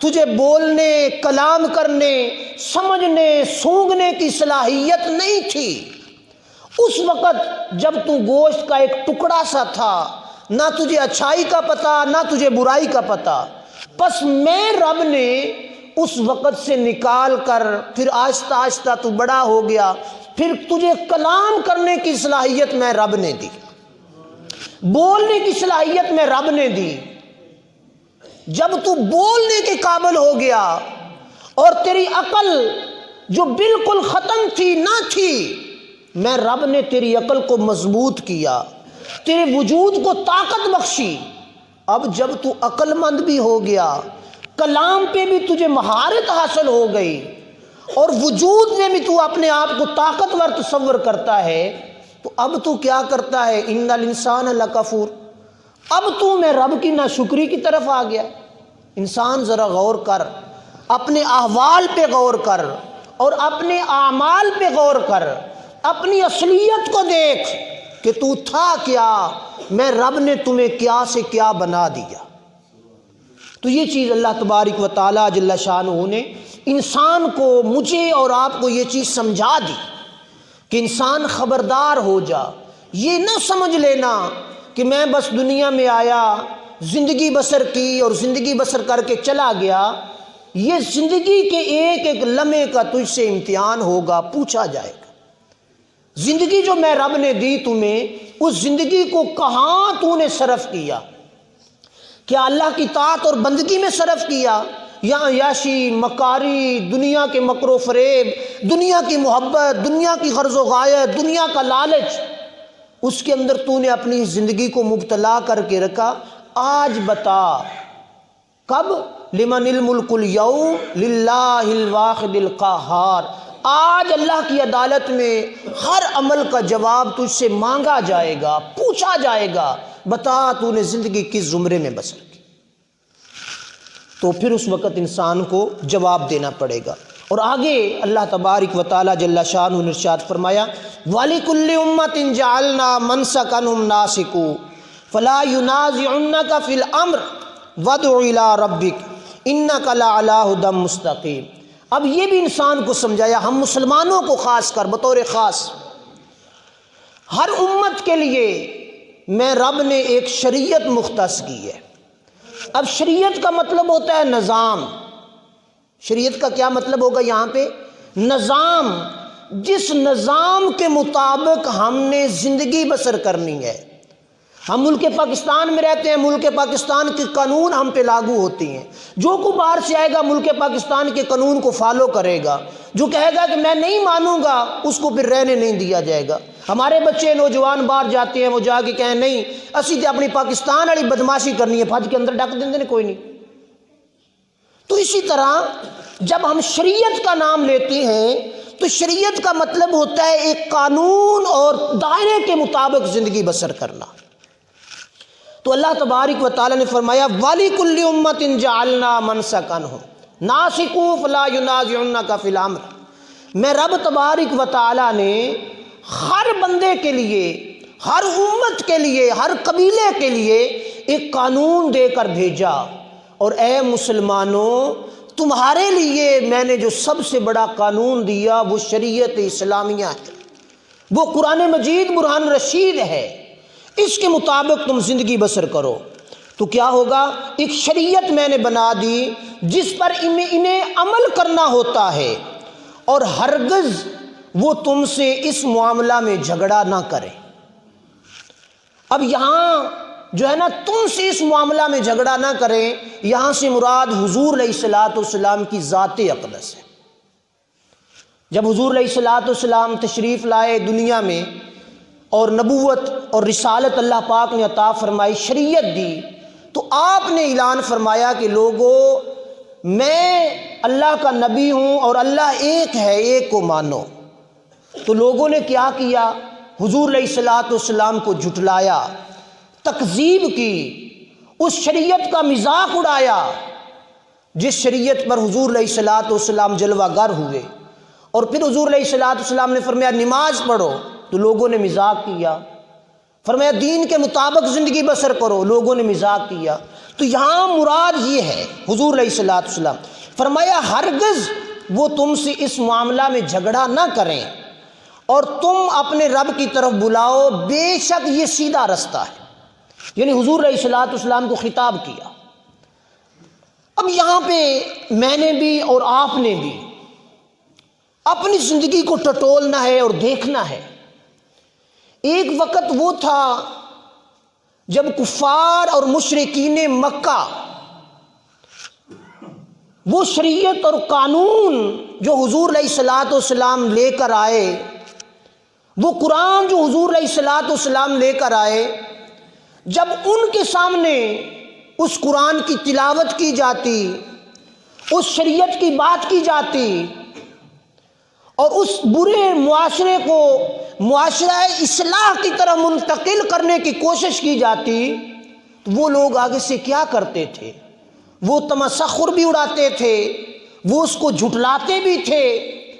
تجھے بولنے، کلام کرنے، سمجھنے، سونگھنے کی صلاحیت نہیں تھی۔ اس وقت جب تو گوشت کا ایک ٹکڑا سا تھا، نہ تجھے اچھائی کا پتہ نہ تجھے برائی کا پتہ، پس میں رب نے اس وقت سے نکال کر پھر آہستہ آہستہ تو بڑا ہو گیا، پھر تجھے کلام کرنے کی صلاحیت میں رب نے دی، بولنے کی صلاحیت میں رب نے دی۔ جب تو بولنے کے قابل ہو گیا اور تیری عقل جو بالکل ختم تھی نہ تھی، میں رب نے تیری عقل کو مضبوط کیا، تیرے وجود کو طاقت بخشی۔ اب جب تو عقل مند بھی ہو گیا، کلام پہ بھی تجھے مہارت حاصل ہو گئی، اور وجود میں بھی تو اپنے آپ کو طاقتور تصور کرتا ہے، تو اب تو کیا کرتا ہے؟ ان الانسان لکفور۔ اب تو میں رب کی ناشکری کی طرف آ گیا۔ انسان ذرا غور کر، اپنے احوال پہ غور کر اور اپنے اعمال پہ غور کر، اپنی اصلیت کو دیکھ کہ تو تھا کیا، میں رب نے تمہیں کیا سے کیا بنا دیا۔ تو یہ چیز اللہ تبارک و تعالیٰ جل شانہ نے انسان کو، مجھے اور آپ کو یہ چیز سمجھا دی کہ انسان خبردار ہو جا۔ یہ نہ سمجھ لینا کہ میں بس دنیا میں آیا، زندگی بسر کی اور زندگی بسر کر کے چلا گیا۔ یہ زندگی کے ایک ایک لمحے کا تجھ سے امتحان ہوگا، پوچھا جائے گا۔ زندگی جو میں رب نے دی تمہیں، اس زندگی کو کہاں تو نے صرف کیا؟ کیا اللہ کی طاعت اور بندگی میں صرف کیا، یا عیاشی، مکاری، دنیا کے مکر و فریب، دنیا کی محبت، دنیا کی غرض و غایت، دنیا کا لالچ، اس کے اندر تو نے اپنی زندگی کو مبتلا کر کے رکھا؟ آج بتا، کب؟ لمن الملک اليوم للہ الواحد القہار۔ آج اللہ کی عدالت میں ہر عمل کا جواب تجھ سے مانگا جائے گا، پوچھا جائے گا، بتا تو نے زندگی کس زمرے میں بسر کی۔ تو پھر اس وقت انسان کو جواب دینا پڑے گا۔ اور آگے اللہ تبارک و تعالیٰ جل شانہ نے ارشاد فرمایا، وَلِكُلِّ أُمَّةٍ جَعَلْنَا مَنْسَكَنْهُمْ نَاسِكُوا فَلَا يُنَازِعُنَّكَ فِي الْأَمْرِ وَادْعُ إِلَىٰ رَبِّكَ إِنَّكَ لَعَلَىٰ هُدًى مُسْتَقِيمٍ۔ اب یہ بھی انسان کو سمجھایا، ہم مسلمانوں کو خاص کر بطور خاص، ہر امت کے لیے میں رب نے ایک شریعت مختص کی ہے۔ اب شریعت کا مطلب ہوتا ہے نظام۔ شریعت کا کیا مطلب ہوگا یہاں پہ؟ نظام، جس نظام کے مطابق ہم نے زندگی بسر کرنی ہے۔ ہم ملک پاکستان میں رہتے ہیں، ملک پاکستان کے قانون ہم پہ لاگو ہوتی ہیں۔ جو کوئی باہر سے آئے گا ملک پاکستان کے قانون کو فالو کرے گا، جو کہے گا کہ میں نہیں مانوں گا، اس کو پھر رہنے نہیں دیا جائے گا۔ ہمارے بچے نوجوان باہر جاتے ہیں، وہ جا کے کہیں نہیں اسی تے اپنی پاکستان والی بدماشی کرنی ہے، پھج کے اندر ڈک دیں کوئی نہیں۔ تو اسی طرح جب ہم شریعت کا نام لیتے ہیں تو شریعت کا مطلب ہوتا ہے ایک قانون اور دائرے کے مطابق زندگی بسر کرنا۔ تو اللہ تبارک و تعالیٰ نے فرمایا، وَلِكُلِّ أُمَّةٍ جَعَلْنَا مَنْسَكَنْهُمْ نَاسِكُوا فَلَا يُنَازِعُنَّكَ فِي الْأَمْرِ۔ میں رب تبارک و تعالیٰ نے ہر بندے کے لیے، ہر امت کے لیے، ہر قبیلے کے لیے ایک قانون دے کر بھیجا، اور اے مسلمانوں تمہارے لیے میں نے جو سب سے بڑا قانون دیا وہ شریعت اسلامیہ ہے، وہ قرآن مجید برہان رشید ہے، اس کے مطابق تم زندگی بسر کرو۔ تو کیا ہوگا؟ ایک شریعت میں نے بنا دی جس پر انہیں عمل کرنا ہوتا ہے، اور ہرگز وہ تم سے اس معاملہ میں جھگڑا نہ کرے۔ اب یہاں جو ہے نا، تم سے اس معاملہ میں جھگڑا نہ کریں، یہاں سے مراد حضور علیہ الصلوۃ والسلام کی ذات اقدس ہے۔ جب حضور علیہ الصلوۃ والسلام تشریف لائے دنیا میں اور نبوت اور رسالت اللہ پاک نے عطا فرمائی، شریعت دی، تو آپ نے اعلان فرمایا کہ لوگو میں اللہ کا نبی ہوں اور اللہ ایک ہے، ایک کو مانو۔ تو لوگوں نے کیا کیا؟ حضور علیہ الصلوۃ والسلام کو جھٹلایا، تکذیب کی، اس شریعت کا مذاق اڑایا جس شریعت پر حضور علیہ الصلوۃ والسلام جلوہ گر ہوئے۔ اور پھر حضور علیہ الصلوۃ والسلام نے فرمایا نماز پڑھو، تو لوگوں نے مذاق کیا۔ فرمایا دین کے مطابق زندگی بسر کرو، لوگوں نے مذاق کیا۔ تو یہاں مراد یہ ہے، حضور علیہ الصلوۃ والسلام فرمایا ہرگز وہ تم سے اس معاملہ میں جھگڑا نہ کریں اور تم اپنے رب کی طرف بلاؤ، بے شک یہ سیدھا رستہ ہے۔ یعنی حضور علیہ الصلوۃ والسلام کو خطاب کیا۔ اب یہاں پہ میں نے بھی اور آپ نے بھی اپنی زندگی کو ٹٹولنا ہے اور دیکھنا ہے۔ ایک وقت وہ تھا جب کفار اور مشرکین مکہ وہ شریعت اور قانون جو حضور علیہ الصلوۃ والسلام لے کر آئے، وہ قرآن جو حضور علیہ الصلوۃ والسلام لے کر آئے، جب ان کے سامنے اس قرآن کی تلاوت کی جاتی، اس شریعت کی بات کی جاتی اور اس برے معاشرے کو معاشرہ اصلاح کی طرف منتقل کرنے کی کوشش کی جاتی، تو وہ لوگ آگے سے کیا کرتے تھے؟ وہ تمسخر بھی اڑاتے تھے، وہ اس کو جھٹلاتے بھی تھے،